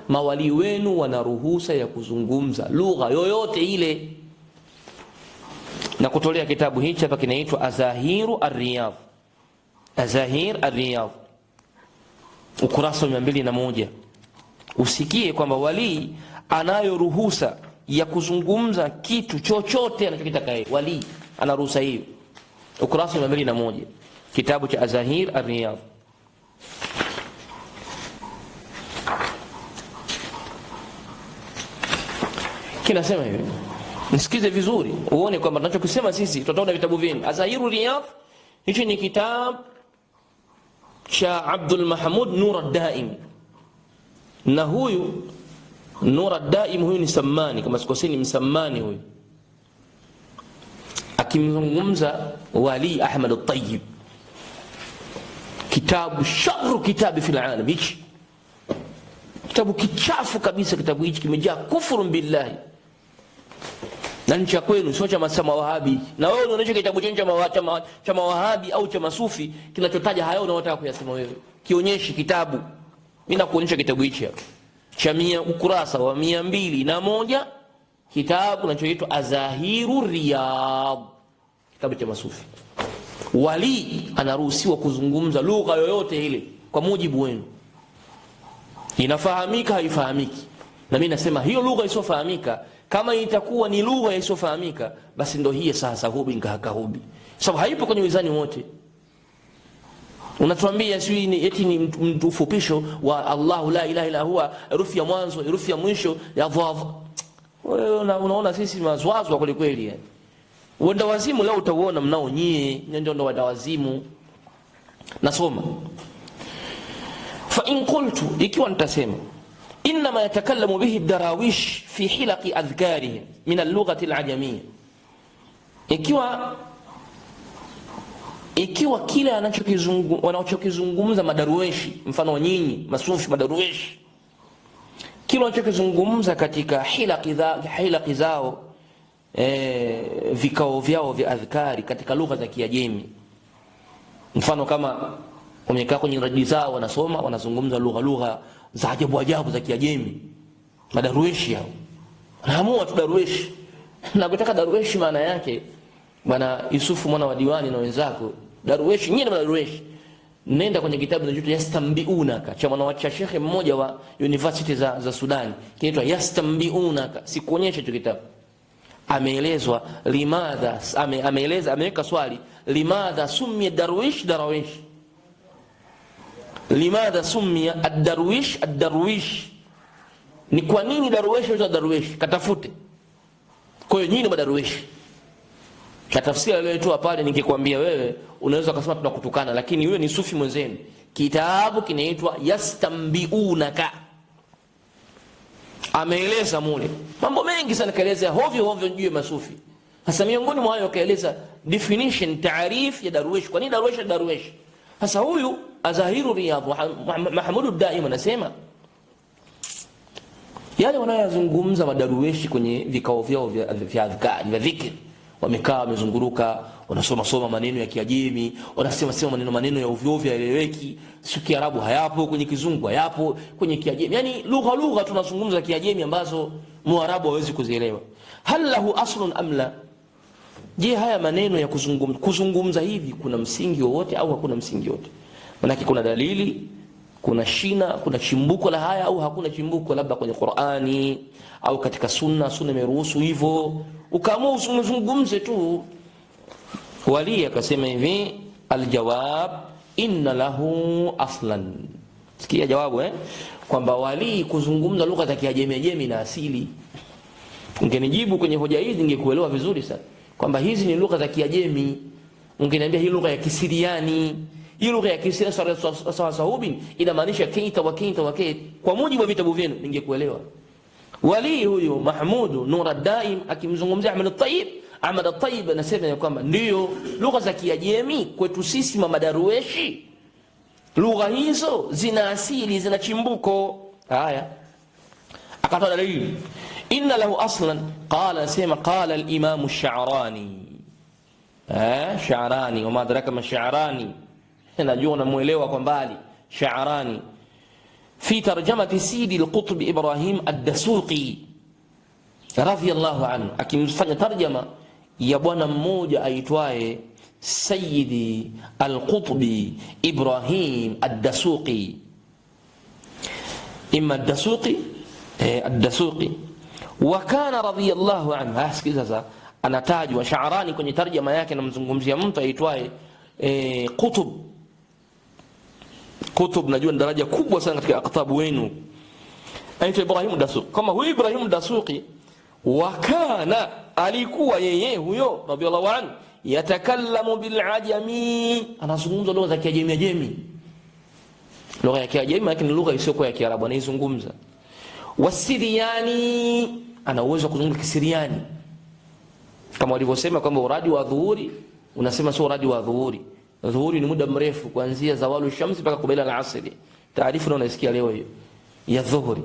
mawali wenu wana ruhusa ya kuzungumza lugha yoyote ile. Na kutolea kitabu hichi hapa kinaitwa Azahiru Ar-Riyadh. Azahir Ar-Riyadh, ukurasa 201. Usikie kwamba wali anayo ruhusa ya kuzungumza kitu chochote anachokitaka yeye. Wali ana ruhusa hiyo. Ukurasa 201, kitabu cha Azahir Ar-Riyadh. Kinasema hivi, nisikize vizuri uone kwamba tunachokisema sisi tutaona vitabu vyenu. Azahiru Riyadh, hichi ni kitabu cha Abdul Mahmud Nur Ad-Daim, na huyu Nur Ad-Daim huyu ni Sammani, kama sikoseni Msammani huyu, akimzungumza Wali Ahmad At-Tayyib. Kitabu sharru kitabu fil alam, hichi kitabu kichafu kabisa. Kitabu hichi kimejaa kufuru billahi, na nchi ya kwenu sio cha masama Wahabi. Na wewe unaonyesha kitabu chenye cha Wahabi au cha masufi kinachotaja hayo unayotaka kuyasema wewe, kionyeshe kitabu. Mimi nakuonyesha kitabu hichi hapa cha ukurasa wa 201, kitabu kinachoitwa Azahiru Riyadh, kitabu cha masufi. Wali anaruhusiwa kuzungumza lugha yoyote ile kwa mujibu wenu. Inafahamika haifahamiki? Na mimi nasema hiyo lugha isiyofahamika, kama itakuwa ni lugha isiyofahamika, basi ndio hii sasa hubi ngakahubi, sababu haipo kwenye wizani wote. Unatuambia sio ni eti ni mtufupisho wa Allahu la ilaha illa huwa, herufi ya mwanzo herufi ya mwisho ya dhav. Wewe unaona sisi mazwazo kweli kweli yani. Wenda wazimu leo utaona mnao nyie, ndio wenda wazimu. Nasoma, fa in qultu, ikiwa nitasema inma yatakallamu bihi ad-darawish fi hilaqi adhkarihim min al-lughati al-ajamiyya, ikiwa kile wanachokizungumza madarueshi, mfano nyinyi masufi madarueshi, kile wanachokizungumza katika hilaqi zao, vikao vyao vya adhkari katika lugha za Kiajemi, mfano kama wamekaa kwenye radi zao wanasoma, wanazungumza lugha za ajabu za Kiajemi, madarueshi hao wanaamua tu darueshi. Na kutaka darueshi maana yake, bwana Yusufu mwana wa Diwani na wenzako, darueshi nyinyi, darueshi nenda kwenye kitabu kinachoitwa Yastambiunaka cha mwanawacha shekhe mmoja wa university za Sudan, kinaitwa Yastambiunaka. Sikuonyesha hicho kitabu. Ameelezwa limadha, ameweka swali, limadha summiya darwish darwish, limadha summiya ad-darwish ni kwa nini darwish huitwa darwish? Katafute. Kwa hiyo nyinyi ni madarwish. Katafsiri aliyoitoa pale, ningekwambia wewe unaweza kusema tunakutukana, lakini wewe ni sufi mwenzenu. Kitabu kinaitwa Yastambiunaka, ameeleza mule mambo mengi sana, kaeleza hovyo juu ya masufi. Hasa miongoni mwa hayo kaeleza definition, taarif ya darwish. Kwa nini darwish? Hasa huyu Azahiru Riyadh Mahmud Ad-Daim anasema yale wanayozungumza madarwishi kwenye vikao vyao vya adhkari vya dhikr, wamekaa wamezunguruka, wanasoma maneno ya Kiajemi, wanasema maneno ya ovyo yaeleweki, sio Kiarabu hayapo, kwenye Kizungu hayapo, kwenye Kiajemi, yani lugha tunazungumza Kiajemi ambazo Muarabu hawezi kuzielewa. Hal lahu aslun amla, je, haya maneno ya kuzungumza hivi kuna msingi wowote au hakuna msingi wote? Maana kuna dalili, kuna shina, kuna chimbuko la haya au hakuna chimbuko, labda kwenye Qur'ani au katika sunna imeruhusu hivyo, ukaamua uzungumze tu. Wali akasema hivi, aljawab inna lahu aslan. Sikia jawabu kwamba wali kuzungumza lugha za Kiajemi na asili. Ungenijibu kwenye hoja hizi ningekuelewa vizuri sana kwamba hizi ni lugha za Kiajemi. Ungeniambia hii lugha ya Kisiriani, hii lugha ya Kisiriani sawasahubi inamaanisha kaita wa kaita wa kaita, kwa mujibu wa vitabu vyenu ningekuelewa. Wali huyu Mahmud Nur Ad-Daim akimzungumzia Ahmad At-Tayyib anasema kwamba ndio lugha za Kiajemi kwetu sisi madarueshi, lugha hizo zina asili, zina chimbuko. Haya, akatoa dalili, inna lahu aslan. Qala al-Imam Ash-Sha'rani, Sha'rani, wama adraka ma Sha'rani, najua unamuelewa kwa mbali. Sha'rani fi tarjamati Sidi al-Qutb Ibrahim ad-Dasuqi radhiyallahu anhu, akimfanya tarjama ya bwana mmoja aitwaye Sayyidi al-Qutbi Ibrahim ad-Dasuqi, imma ad-Dasuqi ad-Dasuqi. Wa kana radhiyallahu anhu, asikiza sasa, anatajwa Sha'rani kwenye tarjama yake, namzungumzia mtu aitwaye Qutb, najua ni daraja kubwa sana katika aktabu wenu, aitwa Ibrahim ad-Dasuqi. Kama huyu Ibrahim ad-Dasuqi, wa kana, alikuwa yeye huyo radhiyallahu anhu, yatakallamu bil ajami, anazungumza lugha za Kiajemi, lugha ya Kiajemi, lakini lugha isiyokuwa ya Kiarabu anaizungumza. Wasiriani, ana uwezo wa kuzungumza Kisiriani, kama walivyosema kwamba uradi wa dhuhuri unasema sio uradi wa dhuhuri. Dhuhuri ni muda mrefu kuanzia zawalu shamsi mpaka kubaila al-asri. Taarifa unaisikia leo hiyo ya dhuhuri.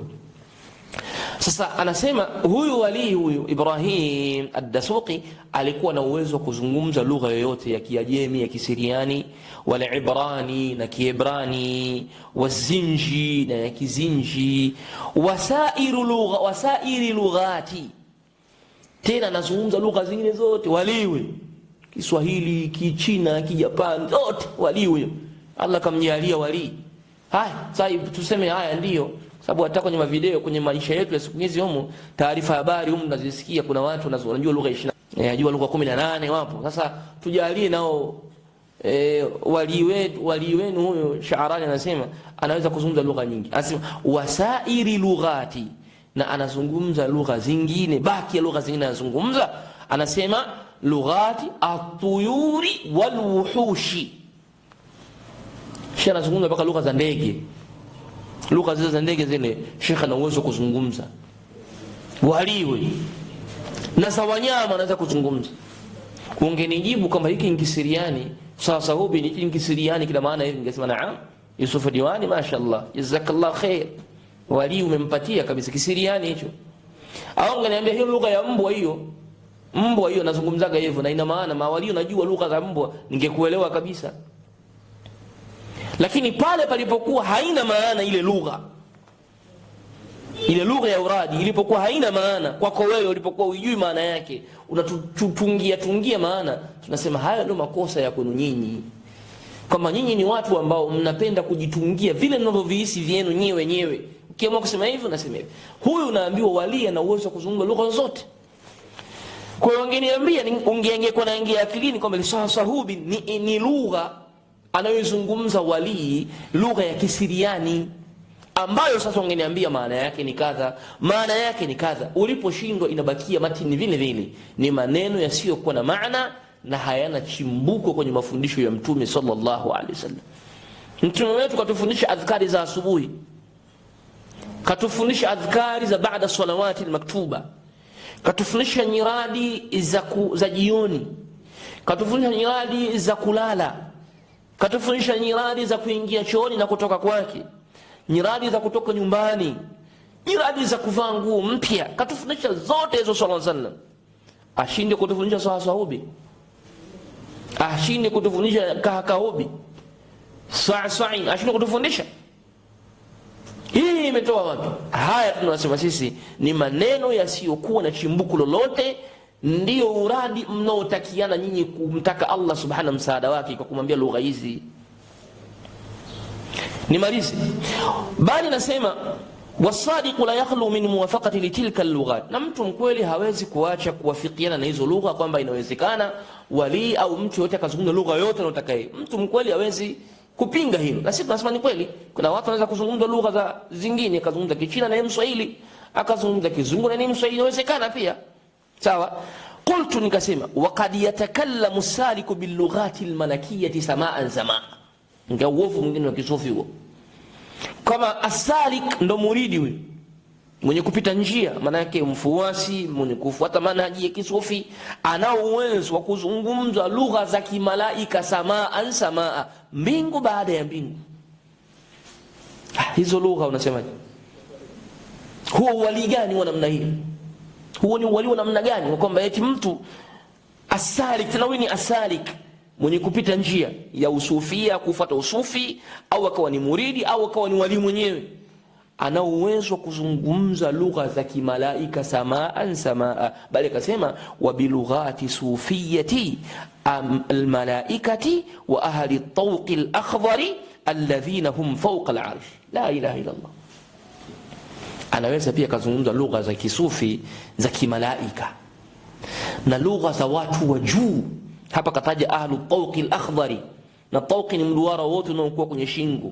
Sasa anasema huyu wali huyu Ibrahim ad-Dasuqi alikuwa na uwezo wa kuzungumza lugha yoyote ya Kiajemi, ya Kisiriani, wala Ibrani na Kiebrani, wazinji na ya Kizinji, wasairi lughati. Tena anazungumza lugha zingine zote, waliwe Kiswahili, Kichina, Kijapani, zote waliwe. Allah kamjalia wali. Haya, sasa tuseme haya ndio sababu hata kwenye mavideo, kwenye maisha yetu ya siku hizi humu, taarifa habari humu tunazisikia, kuna watu wanajua lugha 20, wanajua lugha 18 wapo. Sasa tujalie nao wali wenu huyo Sha'rani anasema anaweza kuzungumza lugha nyingi. Anasema wasairi lughati, na anazungumza lugha zingine, baki ya lugha zingine anazungumza. Anasema lughati at-tuyuri wal wuhushi, anazungumza mpaka lugha za ndege. Lugha zile za ndege zile Sheikh ana uwezo kuzungumza, waliwe na za wanyama anaweza kuzungumza. Ungenijibu kama hiki ni Kisiriani, sasa hubi ni Kisiriani kila maana hivi, ningesema naam, Yusuf Diwani mashaallah, jazakallah khair, wali umempatia kabisa Kisiriani hicho. Au ungeniambia hiyo lugha ya mbwa hiyo, mbwa hiyo nazungumzaga hivyo na ina maana mawali unajua lugha za mbwa, ningekuelewa kabisa. Lakini pale palipokuwa haina maana ile lugha ya uradi ilipokuwa haina maana kwako wewe, ulipokuwa hujui maana yake, unatutungia maana, tunasema haya ndio makosa ya kwenu nyinyi. Kama nyinyi ni watu ambao mnapenda kujitungia vile mnavyovihisi vyenu nyewe wenyewe, ukiamua kusema hivyo nasema hivyo. Huyu unaambiwa wali ana uwezo wa kuzungumza lugha zote. Kwa hiyo ungeniambia, ungekuwa naingia akilini kwamba sahubi ni lugha anayozungumza wali, lugha ya Kisiriani, ambayo sasa ungeniambia maana yake ni kadha, maana yake ni kadha. Uliposhindwa inabakia matini vile vile, ni maneno yasiyokuwa na maana na hayana chimbuko kwenye mafundisho ya Mtume sallallahu alaihi wasallam. Mtume wetu katufundisha adhkari za asubuhi, katufundisha adhkari za baada salawati al-maktuba, katufundisha nyiradi za jioni, katufundisha nyiradi za kulala, katufundisha nyiradi za kuingia chooni na kutoka kwake, nyiradi za kutoka nyumbani, nyiradi za kuvaa nguo mpya, katufundisha zote hizo sallallahu alaihi wasallam. Ashinde kutufundisha sahabi, ashinde kutufundisha kahakaobi, sa'i ashinde kutufundisha. Hii imetoa wapi? Haya tunasema sisi ni maneno yasiyokuwa na chimbuko lolote, ndio uradi mnaotakiana nyinyi kumtaka Allah subhanahu msaada wake kwa kumwambia lugha hizi. Nimalize. Bali nasema wasadiqu la yakhlu min muwafaqati litilka al-lughat, na mtu mkweli hawezi kuacha kuwafikiana na hizo lugha, kwamba inawezekana wali au mtu yote akazungumza lugha yote anayotaka yeye. Mtu mkweli hawezi kupinga hilo, na sisi tunasema ni kweli. Kuna watu wanaweza kuzungumza lugha za zingine, akazungumza Kichina na yeye Mswahili, akazungumza Kizungu na yeye Mswahili, inawezekana pia. Sawa. Qultu, nikasema waqad yatakallamu saliku bil lughati al malakiyati samaan samaa. Ndio uovu mwingine wa kisufi huo. Kama asalik ndo muridi huyo, mwenye kupita njia, maana yake mfuasi mwenye kufuata manhaji ya kisufi, anao uwezo wa kuzungumza lugha za kimalaika samaan samaa, mbingu baada ya mbingu. Hizo lugha unasemaje? Huo wali gani wa namna hii? Huo ni wali wa namna gani? Kwamba eti mtu asalik, tena wewe ni asalik, mwenye kupita njia ya usufia, kufuata usufi, au akawa ni muridi, au akawa ni wali mwenyewe, ana uwezo kuzungumza lugha za kimalaika samaan samaa, bali akasema wa bilughati sufiyati almalaikati wa ahli at-tawq al-akhdari alladhina hum fawqa al-arsh. La ilaha illa Allah. Anaweza pia kuzungumza lugha za kisufi za kimalaika na lugha za watu wa juu. Hapa kataja ahli at-tawq al-akhdari, na tawq ni mduara wote unaokuwa kwenye shingo.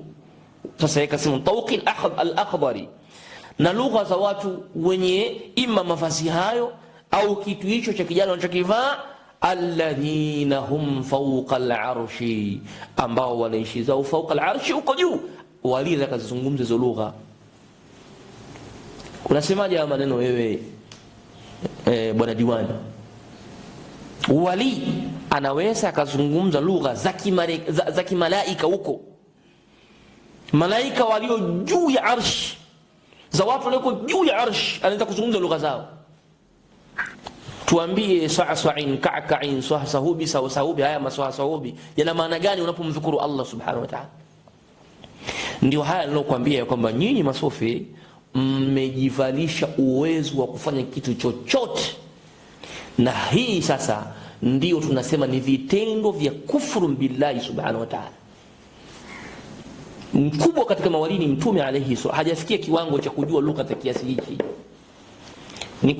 Sasa yeye kasema tawqi al-akhdari, na lugha za watu wenye ima mavazi hayo au kitu hicho cha kijana wanachokivaa, alladhina hum fawqa al-arshi, ambao wanaishi zao fawqa al-arshi, huko juu. Waliza kazizungumza hizo lugha. Unasemaje haya maneno wewe bwana diwani? Wali anaweza akazungumza lugha za kimalaika huko, malaika walio juu ya arsh, za watu walioko juu ya arsh, anaweza kuzungumza lugha zao. Tuambie sa'sa'in ka'ka'in sahsahubi sahubi, haya maswasahubi yana maana gani unapomdhukuru Allah subhanahu wa ta'ala? Ndio haya nilokuambia kwamba nyinyi masufi mmejivalisha uwezo wa kufanya kitu chochote, na hii sasa ndio tunasema ni vitendo vya kufuru billahi subhanahu wa ta'ala. Mkubwa katika mawalini Mtume alayhi hajafikia kiwango cha kujua lugha za kiasi hiki. Ni